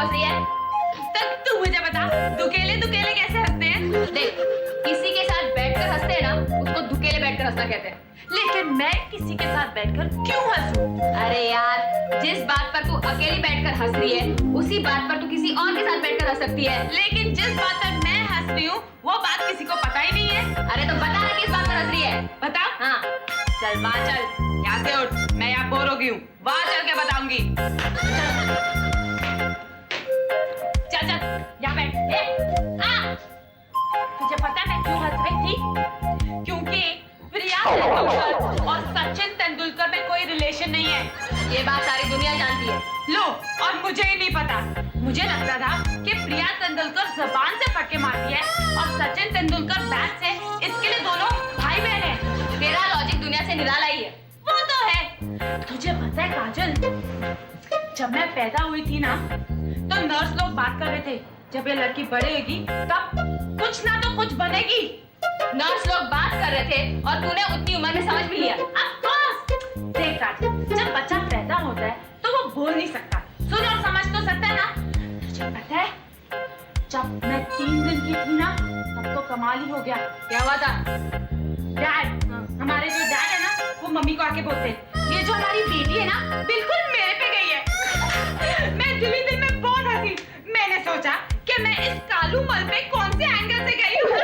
हंस रही है? तब तू मुझे बता, दुकेले दुकेले कैसे हंसते हैं? देख, किसी के साथ बैठकर हंसते हैं ना, उसको दुकेले बैठकर हंसना कहते हैं। लेकिन मैं किसी के साथ बैठकर क्यों हंसूं? अरे यार, जिस बात पर तू अकेली बैठकर हंस रही है, उसी बात पर तू किसी और के साथ बैठकर हंस सकती है। लेकिन जिस बात पर मैं हंस रही हूँ, वो बात किसी को पता ही नहीं है। अरे तो बता ना किस बात पर हंस रही है? बता। हाँ, चल वहाँ चल, यहाँ से उठ, मैं यहाँ बोर हो गई हूँ, वहाँ चल के बताऊंगी। चल चल, यहाँ बैठ। तुझे पता है मैं क्यों हंस रही थी? क्योंकि प्रिया तेंदुलकर और सचिन तेंदुलकर में कोई रिलेशन नहीं है। ये बात सारी दुनिया जानती है। लो, और मुझे ही नहीं पता। मुझे लगता था कि प्रिया तेंदुलकर जबान से फटके मारती है और सचिन तेंदुलकर बैट से, इसके लिए दोनों भाई बहन हैं। तेरा लॉजिक दुनिया से निराला ही है। वो तो है। तुझे पता है काजल, जब मैं पैदा हुई थी ना, तो नर्स लोग बात कर रहे थे, जब ये लड़की बढ़ेगी तब कुछ ना तो कुछ बनेगी। नर्स लोग बात कर रहे थे और तूने उतनी उम्र में समझ भी लिया। देख काजल, जब बच्चा पैदा होता है तो वो बोल नहीं सकता, सुन और समझ तो सकता है ना। तुझे पता है, जब मैं 3 दिन की थी ना, तब तो कमाल ही हो गया। क्या हुआ था? डैड, हमारे जो डैड है ना, वो मम्मी को आके बोलते, ये जो हमारी बेटी है ना, बिल्कुल मेरे पे गई है। मैं दिल में बहुत हंसी। मैंने सोचा कि मैं इस कालू मल पे कौन से एंगल से गई हूँ।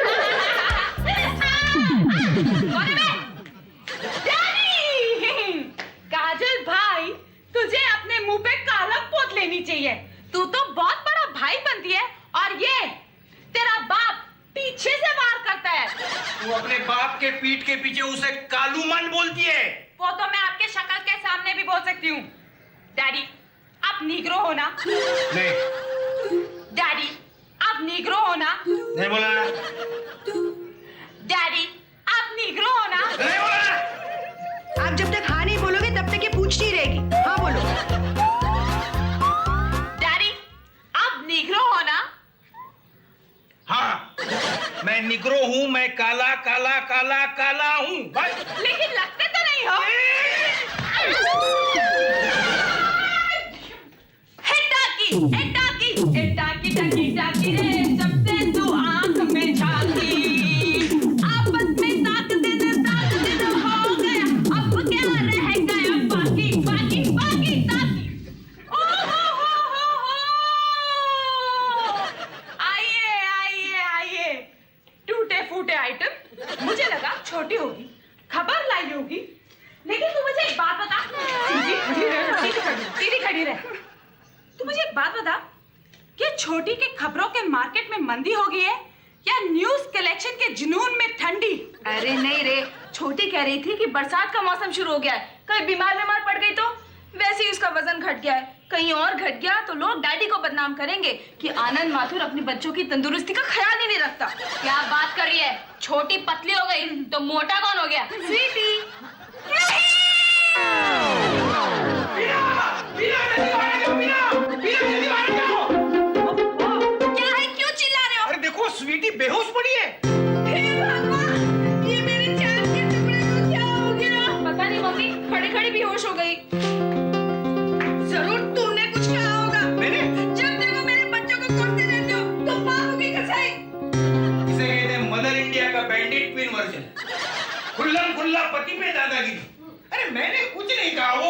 काजल भाई, तुझे अपने मुंह पे कालक पोत लेनी चाहिए। तू तो बहुत बड़ा भाई बनती है, और ये तेरा बाप पीछे से वार करता है। तू अपने बाप के पीठ के पीछे उसे कालू मन बोलती है। वो तो मैं आपके शक्ल के सामने भी बोल सकती हूँ। डैडी, आप नीग्रो हो ना? नहीं। डैडी, आप नीग्रो हो ना? नहीं बोला ना। डैडी, आप नीग्रो हो ना? नहीं बोला ना। आप जब तक हाँ नहीं बोलोगे तब तक ये पूछती रहेगी। हाँ बोलो। डैडी, आप नीग्रो हो ना? हाँ, मैं निग्रो हूँ, मैं काला काला काला काला हूँ। लेकिन लगते तो नहीं हो। टाकी टाकी रे, जब से तू आंख में झांकी, आपस में ताक दे हो गया, अब क्या रह गया बाकी बाकी बाकी ताकी। आइए आइए आइए, टूटे फूटे आइटम। मुझे लगा छोटी होगी, खबर लाई होगी, लेकिन तू मुझे एक बात बता। सीधी खड़ी रह। तू मुझे एक बात बता कि छोटी के खबरों के मार्केट में मंदी हो गई है या न्यूज कलेक्शन के जुनून में ठंडी? अरे नहीं रे, छोटी कह रही थी कि बरसात का मौसम शुरू हो गया है, कहीं बीमार पड़ गई तो वैसे ही उसका वजन घट गया है, कहीं और घट गया तो लोग डैडी को बदनाम करेंगे कि आनंद माथुर अपनी बच्चों की तंदुरुस्ती का ख्याल ही नहीं रखता। क्या बात कर रही है? छोटी पतली हो गई तो मोटा कौन हो गया? स्वीटी। क्या है, क्यों चिल्ला रहे हो? अरे देखो, स्वीटी बेहोश पड़ी है। हे भगवान, ये मेरे चांद के टुकड़े को क्या हो गया? पता नहीं मम्मी, खड़ी खड़ी बेहोश हो गई। जरूर तूने कुछ कहा होगा। मैंने? जब देखो मेरे बच्चों को कोसते रहते हो, तो माँ होगी कसाई। इसे कहते हैं मदर इंडिया का बैंडिट ट्विन वर्जन। खुल्लम खुल्ला पति पे दादागिरी। अरे मैंने कुछ नहीं कहा। वो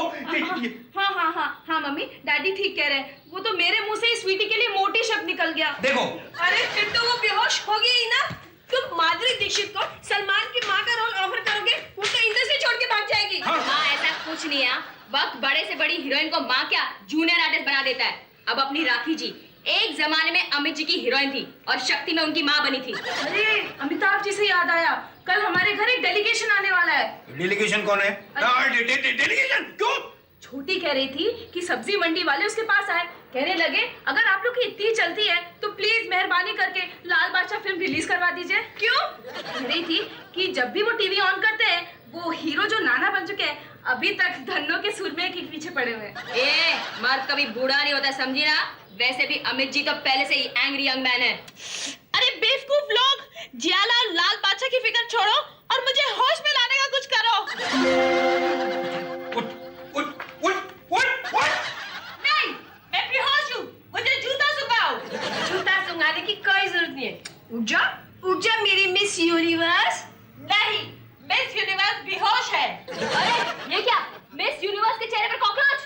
हाँ मम्मी, डैडी ठीक कह रहे हैं। वो तो मेरे मुंह से ही स्वीटी के लिए मोटी शब्द निकल गया। देखो, अरे फिर तो वो बेहोश हो गई ही ना। तुम माधुरी दीक्षित को सलमान की माँ का रोल ऑफर करोगे, वो तो इंडस्ट्री छोड़ के भाग जाएगी। हाँ, ऐसा कुछ नहीं है। वक्त बड़े से बड़ी हीरोइन को माँ क्या, जूनियर आर्टिस्ट बना देता है। अब अपनी राखी जी एक जमाने में अमित जी की हीरोइन थी और शक्ति में उनकी माँ बनी थी। अरे अमिताभ जी से याद आया, कल हमारे घर एक डेलीगेशन आने वाला है। डेलीगेशन कौन है? डेलीगेशन क्यों? छोटी कह रही थी कि सब्जी मंडी वाले उसके पास आए, कहने लगे अगर आप लोग की इतनी चलती है तो प्लीज मेहरबानी करके लाल बादशाह फिल्म रिलीज करवा दीजिए। क्यों? कह रही थी कि जब भी वो टीवी ऑन करते हैं, वो हीरो जो नाना बन चुके हैं अभी तक धन्नो के सुरमे के पीछे पड़े हुए हैं। मर्द कभी बूढ़ा नहीं होता, समझी ना? वैसे भी अमित जी तो पहले से ही एंग्री यंग मैन है। अरे बेवकूफ लोग, जियाला लाल बादशाह की फिक्र छोड़ो और मुझे होश में लाने का कुछ करो। उठ उठ उठ उठ उठ। नहीं, मैं बेहोश हूँ, मुझे जूता उठ जा मेरी मिस यूनिवर्स। नहीं, मिस यूनिवर्स बेहोश है। अरे ये क्या, मिस यूनिवर्स के चेहरे पर कॉकरोच।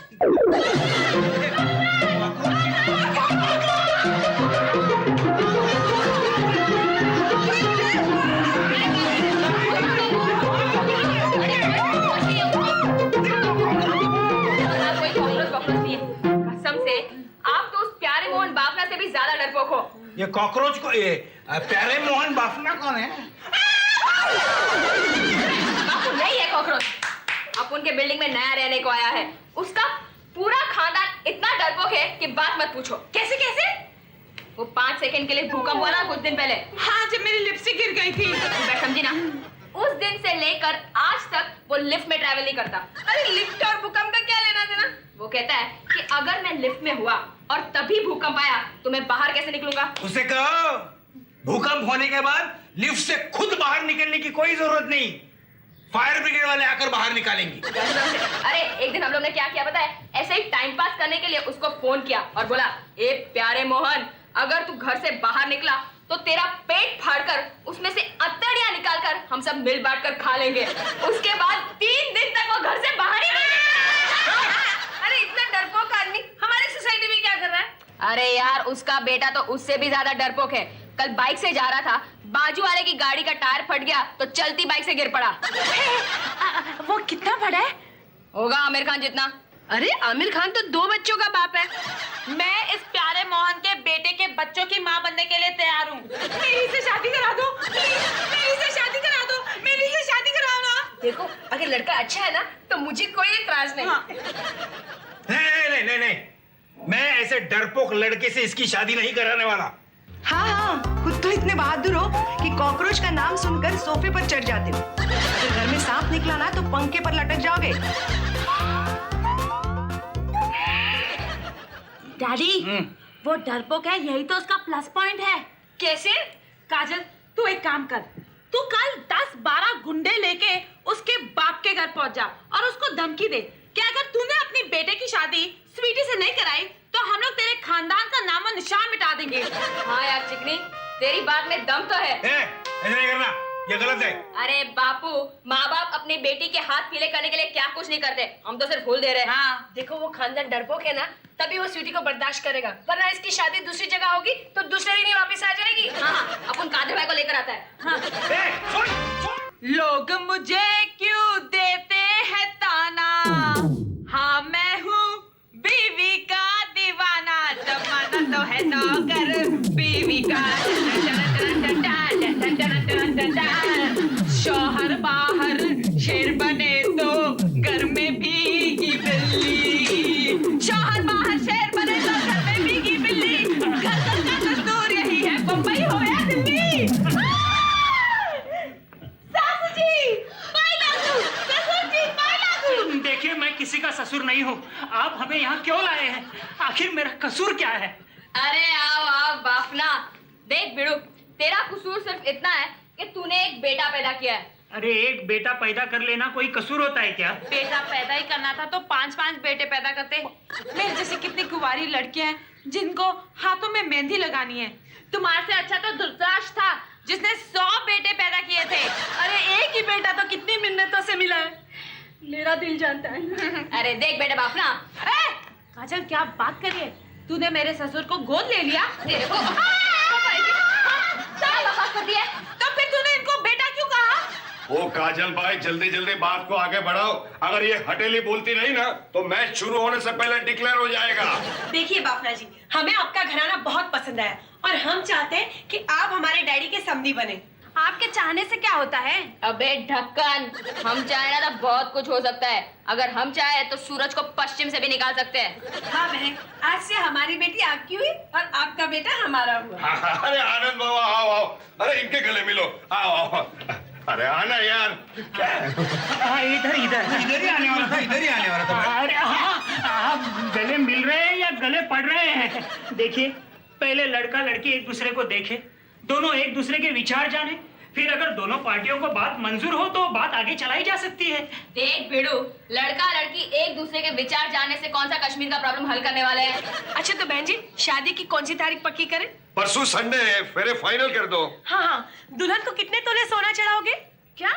कसम से आप तो उस प्यारे मोहन बाफना से भी ज्यादा डरपोक हो। ये कॉकरोच को, ये प्यारे मोहन बाफना कौन है? बापू नहीं है कॉकरोच, अब उनके बिल्डिंग में नया रहने को आया है। उसका पूरा खानदान इतना डरपोक है कि बात मत पूछो। कैसे कैसे? वो 5 सेकंड के लिए भूकंप हुआ ना कुछ दिन पहले। हाँ, जब मेरी लिपस्टिक गिर गई थी। मैं समझी ना, उस दिन से लेकर आज तक वो लिफ्ट में ट्रैवल नहीं करता। अरे लिफ्ट और भूकंप का क्या लेना देना? वो कहता है कि अगर मैं लिफ्ट में हुआ और तभी भूकंप आया तो मैं बाहर कैसे निकलूंगा? उसे कहो भूकंप होने के बाद लिफ्ट से खुद बाहर निकलने की कोई जरूरत नहीं, फायर ब्रिगेड वाले आकर बाहर निकालेंगे। अरे एक दिन हम लोग ने क्या किया पता है? ऐसे ही टाइम पास करने के लिए उसको फोन किया और बोला, ए प्यारे मोहन, अगर तू घर से बाहर निकला तो तेरा पेट फाड़कर उसमें से अत्तड़ियां निकालकर हम सब मिल बांट कर खा लेंगे। उसके बाद 3 दिन तक वो घर से बाहर ही नहीं निकला। अरे इतना डरपोक आदमी हमारी सोसाइटी में क्या कर रहा है? अरे यार उसका बेटा तो उससे भी ज्यादा डरपोक है। कल बाइक से जा रहा था, बाजू वाले की गाड़ी का टायर फट गया तो चलती बाइक से गिर पड़ा। वो कितना बड़ा है? होगा आमिर खान जितना। अरे आमिर खान तो 2 बच्चों का बाप है। मैं इस प्यारे मोहन के बेटे के बच्चों की माँ बनने के लिए तैयार हूँ। मेरी से शादी करा दो, प्लीज, मेरी से शादी करा दो, मेरी से शादी कराओ ना। देखो अगर लड़का अच्छा है ना तो मुझे कोई एतराज नहीं। हाँ। नहीं, मैं ऐसे डरपोक लड़के से इसकी शादी नहीं कराने वाला। हाँ, खुद तो इतने बहादुर हो कि कॉकरोच का नाम सुनकर सोफे पर चढ़ जाते हो। अगर घर में सांप निकला ना तो पंखे पर लटक जाओगे। डैडी, वो डरपोक है, यही तो उसका प्लस पॉइंट है। कैसे? काजल, तू एक काम कर, तू कल 10-12 गुंडे लेके उसके बाप के घर पहुंच जा और उसको धमकी दे कि अगर तूने अपनी बेटे की शादी स्वीटी से नहीं कराई तो हम लोग तेरे खानदान का नामो निशान मिटा देंगे। हाँ यार चिकनी, तेरी बात में दम तो है। ऐसा नहीं करना, ये गलत है। अरे बापू, माँ बाप अपनी बेटी के हाथ पीले करने के लिए क्या कुछ नहीं करते, हम तो सिर्फ फूल दे रहे हैं। हाँ। देखो वो खानदान डरपोक है ना, तभी वो स्वीटी को बर्दाश्त करेगा, वरना इसकी शादी दूसरी जगह होगी तो दूसरे दिन ही वापस आ जाएगी। हाँ, अपन कादर भाई को लेकर आता है। हाँ। सुन। लोग मुझे क्यों देते हैं ताना, हाँ मैं हूँ बीवी का दीवाना, जमाना तो है नौकर बीवी का। शौहर बाहर शेर बने तो घर में भीगी बिल्ली, शौहर बाहर शेर बने तो घर में भीगी बिल्ली, घर का दस्तूर यही है, बम्बई हो या दिल्ली। सासू जी, माय लागू, ससुर जी, माय लागू। देखिए मैं किसी का ससुर नहीं हूँ, आप हमें यहाँ क्यों लाए हैं? आखिर मेरा कसूर क्या है? अरे आओ आओ बाफना, देख बिड़ू, तेरा कसूर सिर्फ इतना है कि तूने एक बेटा पैदा किया है। अरे एक बेटा पैदा कर लेना कोई कसूर होता है क्या? बेटा पैदा ही करना था तो 5-5 बेटे पैदा करते। मेरे जैसे कितनी कुंवारी लड़कियां हैं जिनको हाथों में मेहंदी लगानी है। तुम्हारे से अच्छा तो धृतराष्ट्र था जिसने 100 बेटे पैदा किए थे। अरे एक ही बेटा तो कितनी मिन्नतों से मिला है, मेरा दिल जानता है। अरे देख बेटे बाफना, काजल क्या बात करिए, तूने मेरे ससुर को गोद ले लिया। तेरे को क्या बकवास कर दिया? तो फिर तूने इनको बेटा क्यों कहा? ओ काजल भाई, जल्दी जल्दी बात को आगे बढ़ाओ। अगर ये हटेली बोलती रही ना तो मैच शुरू होने से पहले डिक्लेयर हो जाएगा। देखिए बाफना जी, हमें आपका घराना बहुत पसंद आया और हम चाहते हैं कि आप हमारे डैडी के समधी बने। आपके चाहने से क्या होता है? अबे ढक्कन, हम चाहे ना तो बहुत कुछ हो सकता है। अगर हम चाहे तो सूरज को पश्चिम से भी निकाल सकते हैं। हाँ बहन, आज से हमारी बेटी आपकी हुई और आपका बेटा हमारा हुआ। अरे आनंद बाबा, आओ आओ, अरे इनके गले मिलो, आओ आओ। अरे आना यार। इधर इधर इधर ही आने वाला था, इधर ही आने वाला था। अरे हाँ, आप गले मिल रहे हैं या गले पड़ रहे हैं? देखिए, पहले लड़का लड़की एक दूसरे को देखे, दोनों एक दूसरे के विचार जाने, फिर अगर दोनों पार्टियों को बात मंजूर हो तो बात आगे चलाई जा सकती है। देख भिड़ू, लड़का लड़की एक दूसरे के विचार जानने से कौन सा कश्मीर का प्रॉब्लम हल करने वाले हैं। अच्छा तो बहन जी, शादी की कौन सी तारीख पक्की करें? परसों संडे है, फेरे फाइनल कर दो। हाँ हाँ, दुल्हन को कितने तोले सोना चढ़ाओगे? क्या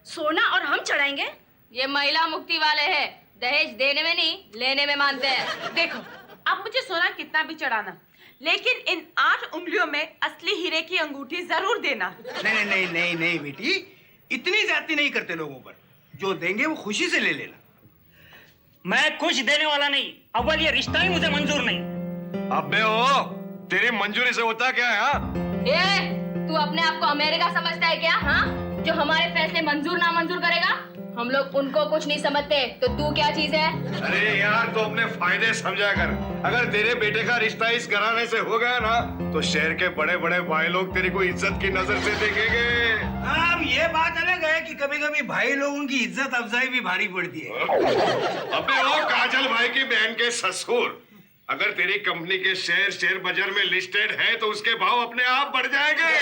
सोना और हम चढ़ाएंगे? ये महिला मुक्ति वाले हैं, दहेज देने में नहीं लेने में मानते हैं। देखो, अब मुझे सोना कितना भी चढ़ाना, लेकिन इन 8 उंगलियों में असली हीरे की अंगूठी जरूर देना। नहीं नहीं नहीं नहीं बेटी, इतनी ज्यादती नहीं करते लोगों पर। जो देंगे वो खुशी से ले लेना। मैं कुछ देने वाला नहीं, अव्वल ये रिश्ता ही मुझे मंजूर नहीं। अबे ओ, तेरी मंजूरी से होता क्या है? ये तू अपने आप को अमेरिका समझता है क्या? हाँ, जो हमारे फैसले मंजूर ना मंजूर करेगा। हम लोग उनको कुछ नहीं समझते, तो तू क्या चीज है? अरे यार, तो अपने फायदे समझा कर। अगर तेरे बेटे का रिश्ता इस घराने से हो गया ना, तो शहर के बड़े बड़े भाई लोग तेरे को इज्जत की नजर से देखेंगे। अब ये बात अलग है कि कभी कभी भाई लोगों की इज्जत अफजाई भी भारी पड़ती है। अबे ओ काजल भाई की बहन के ससुर, अगर तेरी कंपनी के शेयर बाजार में लिस्टेड है तो उसके भाव अपने आप बढ़ जाएंगे।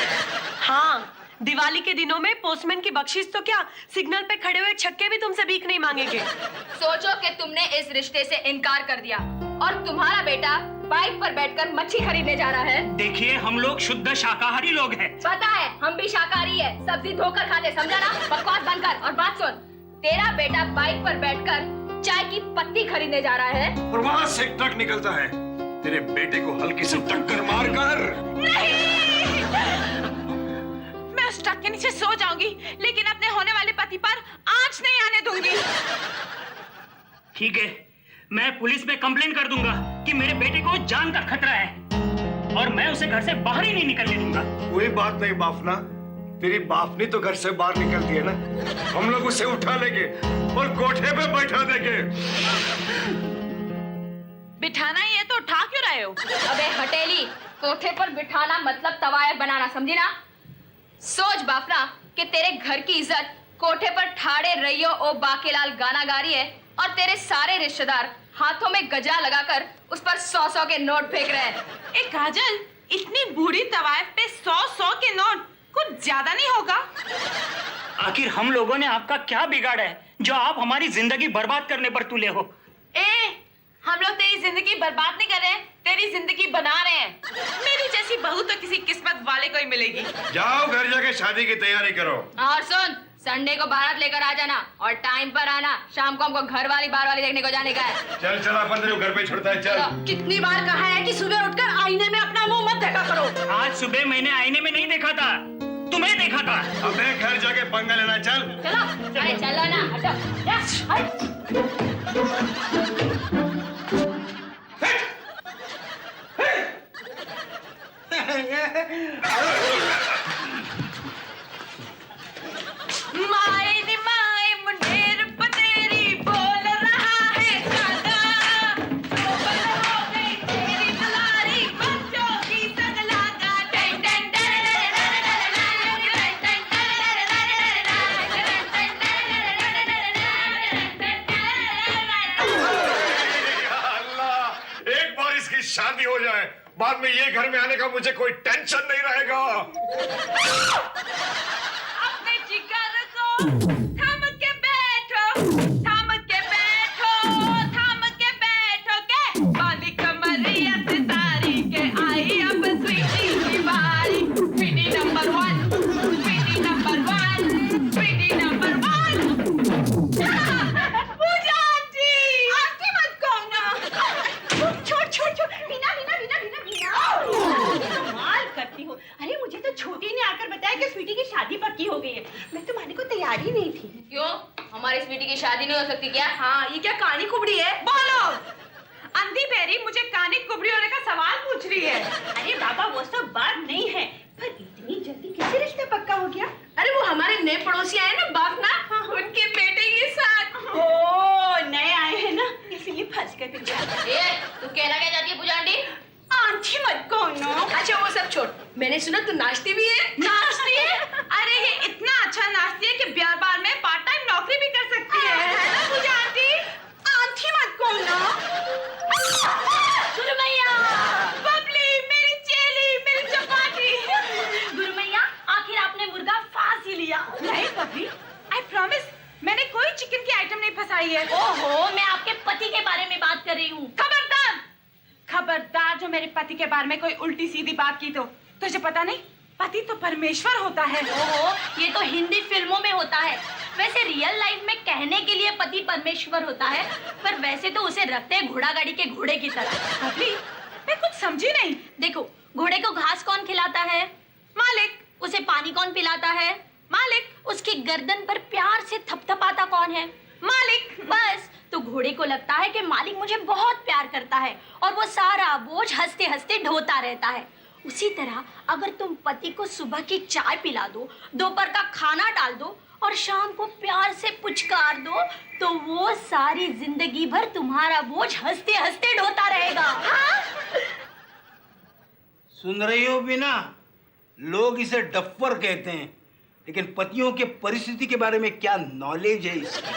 हाँ, दिवाली के दिनों में पोस्टमैन की बख्शिश तो क्या, सिग्नल पे खड़े हुए छक्के भी तुमसे भीख नहीं मांगेंगे। सोचो कि तुमने इस रिश्ते से इनकार कर दिया और तुम्हारा बेटा बाइक पर बैठकर मच्छी खरीदने जा रहा है। देखिए, हम लोग शुद्ध शाकाहारी लोग हैं। पता है, हम भी शाकाहारी है, सब्जी धोकर खाते, समझा ना? बकवास बंद कर और बात सुन। तेरा बेटा बाइक पर बैठकर चाय की पत्ती खरीदने जा रहा है और वहाँ से एक ट्रक निकलता है, तेरे बेटे को हल्की से टक्कर मारकर। नहीं, मैं उस ट्रक के नीचे सो जाऊंगी, लेकिन अपने होने वाले पति पर आंच नहीं आने दूंगी। ठीक है, मैं पुलिस में कंप्लेंट कर दूंगा कि मेरे बेटे को जान का खतरा है और मैं उसे घर से बाहर ही नहीं निकलने दूंगा। कोई बात नहीं बाफना, तेरी बाफनी तो घर से बाहर निकलती है ना, हम लोग उसे उठा लेंगे और कोठे पे बैठा देंगे। बिठाना ही है तो उठा क्यों रहे हो? अबे हटेली, कोठे पर बिठाना मतलब तवायफ बनाना, समझी ना? सोच बाफना कि तेरे घर की इज्जत कोठे पर ठाड़े रहियो ओ बाकेलाल गाना गा रही है और तेरे सारे रिश्तेदार हाथों में गजरा लगाकर उस पर 100-100 के नोट फेंक रहे हैं। ए काजल, इतनी बूढ़ी तवायफ पे 100-100 के नोट कुछ ज्यादा नहीं होगा? आखिर हम लोगों ने आपका क्या बिगाड़ा है जो आप हमारी जिंदगी बर्बाद करने पर तुले हो? हम लोग तेरी जिंदगी बर्बाद नहीं कर रहे हैं, तेरी जिंदगी बना रहे हैं। मेरी जैसी बहू तो किसी किस्मत वाले को ही मिलेगी। जाओ घर जाके शादी की तैयारी करो। और सुन, संडे को बारात लेकर आ जाना और टाइम पर आना। शाम को हमको घर वाली बार वाली देखने को जाने का है। चल चल, अपन तेरे को घर पे छोड़ता है, चल। कितनी बार कहा है कि सुबह उठकर आईने में अपना मुंह मत देखा करो। आज सुबह मैंने आईने में नहीं देखा था, तुम्हें देखा था। अबे घर जाके पंगा लेना, चल। चलो, अरे चलो ना, हटो, जा, हट। माए नी माए मुंडेर पतेरी बोल रहा है कागा, चोबल हो गई तेरी दुलारी बच्चों की सगलागा। टन टन अल्लाह, एक बार इसकी शादी हो जाए, बाद में ये घर में आने का मुझे कोई टेंशन नहीं रहेगा। अपने जिगर को थाम के बैठो, थाम के बैठो, थाम के बैठो के बाली कमरिया सितारी के आई अब स्वीटी की बारी। Sweety number 1, Sweety number 1, Sweety number 1। Pooja aunty, aunty मत कहो ना। छोड़ छोड़ छोड़, मीना मीना मीना मीना मीना। कमाल करती हो। अरे मुझे तो छोटी ने आकर बताया कि स्वीटी की शादी पक्की हो गई है। मैं तो मानने को तैयार ही नहीं थी। क्यों, हमारी स्वीटी की शादी नहीं हो सकती क्या? हाँ, ये क्या कहानी कुबड़ी है? बोलो। अंधी पैरी मुझे कहानी कुबड़ी होने का सवाल पूछ रही है। अरे बाबा, वो सब बात नहीं है, पर इतनी जल्दी कैसे रिश्ता पक्का हो गया? अरे वो हमारे नए पड़ोसी आए ना बाफना, उनके बेटे के साथ। ओ, नए आए हैं ना, इसलिए फंस गए बेचारे। ये तू कहना क्या चाहती है पूजा आंटी? आंटी मत कहो ना। अच्छा वो सब छोड़, मैंने सुना तू नाचती भी है। नाचती है? अरे ये इतना अच्छा नाचती है कि ब्याह बार में पार्ट टाइम नौकरी भी कर सकती है ना पूजा आंटी? आंटी मत कहो ना। गुरुमैया, बबली, मेरी चेली, मेरी चपाटी। गुरुमैया, आखिर आपने मुर्गा आई है। ओहो, मैं आपके पति के बारे में बात कर रही हूँ। खबरदार, खबरदार जो मेरे पति के बारे में कोई उल्टी सीधी बात की तो तुझे पता नहीं, पति तो परमेश्वर होता है। ओहो, ये तो हिंदी फिल्मों में होता है। वैसे रियल लाइफ में कहने के लिए पति परमेश्वर होता है, पर वैसे तो उसे रखते हैं घोड़ा गाड़ी के घोड़े की तरह। अभी मैं कुछ समझी नहीं। देखो, घोड़े को घास कौन खिलाता है? मालिक। उसे पानी कौन पिलाता है? मालिक। उसकी गर्दन पर प्यार से थपथपाता कौन है? मालिक। बस, तो घोड़े को लगता है कि मालिक मुझे बहुत प्यार करता है और वो सारा बोझ हंसते हंसते ढोता रहता है। उसी तरह अगर तुम पति को सुबह की चाय पिला दो, दोपहर का खाना डाल दो और शाम को प्यार से पुचकार दो, तो वो सारी जिंदगी भर तुम्हारा बोझ हंसते हंसते ढोता रहेगा। हाँ? सुन रही हो बिना? लोग इसे डफ्फर कहते हैं, लेकिन पतियों के परिस्थिति के बारे में क्या नॉलेज है इसकी।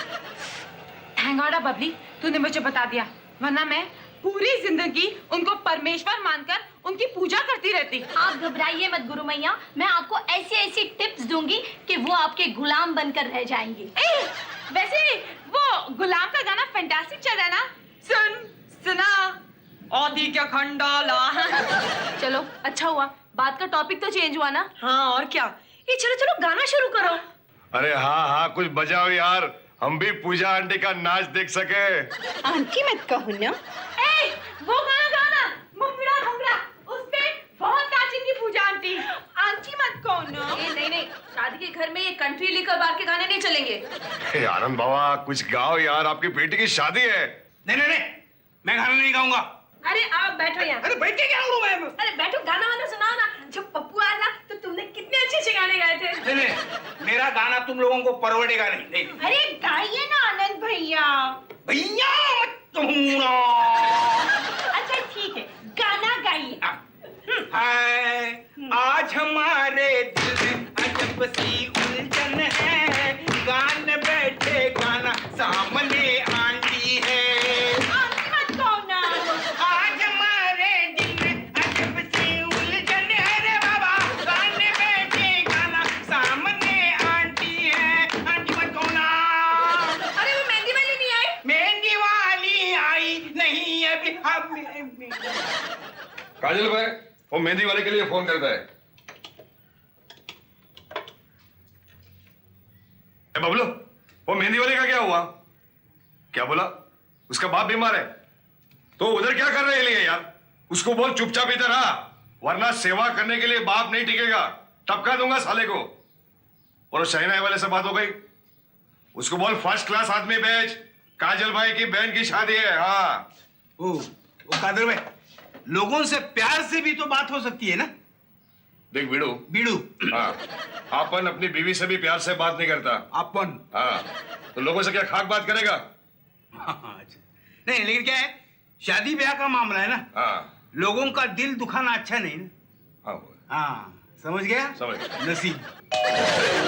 थैंक गॉड बबली, तूने मुझे बता दिया, वरना मैं पूरी जिंदगी उनको परमेश्वर मानकर उनकी पूजा करती रहती। आप घबराइए मत गुरु मैया, मैं आपको ऐसी ऐसी टिप्स दूंगी कि वो आपके गुलाम बनकर रह जाएंगे। वैसे वो गुलाम का गाना फैंटास्टिक चल रहा है ना? सुना आदि क्या खंडाला। चलो अच्छा हुआ, बात का टॉपिक तो चेंज हुआ ना। हाँ और क्या, ये चलो चलो गाना शुरू करो। अरे हाँ हाँ, कुछ बजाओ यार, हम भी पूजा आंटी का नाच देख सके। आंटी मत कहो ना। वो गाना गाना, मुंगड़ा मुंगड़ा, उसपे बहुत नाचेंगी पूजा आंटी। आंटी मत कहो ना। नहीं नहीं, शादी के घर में ये कंट्री लिकर बार के गाने नहीं चलेंगे। हे आनंद बाबा, कुछ गाओ यार, आपकी बेटी की शादी है। नहीं नहीं नहीं, मैं गाना नहीं गाऊंगा। अरे आप बैठो यहाँ। अरे बैठ के क्या करूं मैं? अरे बैठो, गाना वाना सुनाओ ना। जब पप्पू आया था तो तुमने कितने अच्छे अच्छे गाने गाए थे। नहीं नहीं, मेरा गाना तुम लोगों को परवड़ेगा नहीं। अरे गाइए ना आनंद भैया। भैया मत कहूना। अच्छा ठीक है, गाना गाइए। हाय, आज हमारे दिल में अजब सी उलझन है, गान बैठे गाना सामने आंटी है। आंटी मत कहो ना। आज हमारे दिल में अजब सी उलझन है रे बाबा, गान बैठे गाना सामने आंटी है। आंटी मत कहो ना। अरे वो मेहंदी वाली नहीं आई? मेहंदी वाली आई नहीं अभी। काजल भाई, वो मेहंदी वाले के लिए फोन करता है। बबलू, वो मेहंदी वाले का क्या हुआ? क्या बोला? उसका बाप बीमार है तो उधर क्या कर रहे लिए यार? उसको बोल चुपचाप इधर आ, वरना सेवा करने के लिए बाप नहीं टिकेगा, टपका दूंगा साले को। और शहनाई वाले से बात हो गई, उसको बोल फर्स्ट क्लास आदमी भेज, काजल भाई की बहन की शादी है। हाँ ओ कादर भाई, लोगों से प्यार से भी तो बात हो सकती है ना। देख बीड़ू, बीड़ू, हाँ, अपन अपनी बीवी से भी प्यार से बात नहीं करता। अपन। हाँ, तो लोगों से क्या खाक बात करेगा? हाँ, अच्छा। नहीं, लेकिन क्या है, शादी ब्याह का मामला है ना। हाँ, लोगों का दिल दुखाना अच्छा नहीं ना। हाँ, हाँ, समझ गया? समझ गया। नसीब।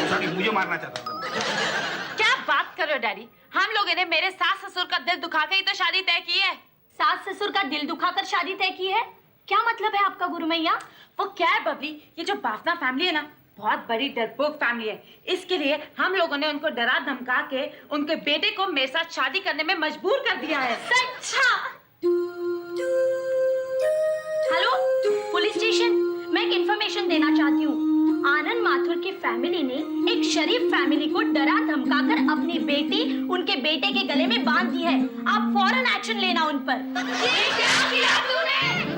सॉरी, मुझे मारना चाहता था। क्या बात कर रहे हो डैडी? हम लोगों ने मेरे सास ससुर का दिल दुखा के ही तो शादी तय की है। सास ससुर का दिल दुखाकर शादी तय की है? क्या मतलब है आपका गुरु मैया? वो क्या है बबली, ये जो बाफना फैमिली है ना, बहुत बड़ी डरपोक फैमिली है। इसके लिए हम लोगों ने उनको डरा धमका के उनके बेटे को मेरे साथ शादी करने में मजबूर कर दिया है। सच्चा? हेलो पुलिस स्टेशन, मैं एक इंफॉर्मेशन देना चाहती हूँ। आनंद माथुर की फैमिली ने एक शरीफ फैमिली को डरा धमकाकर अपनी बेटी उनके बेटे के गले में बांध दी है। आप फौरन एक्शन लेना उन पर। ये क्या किया तूने?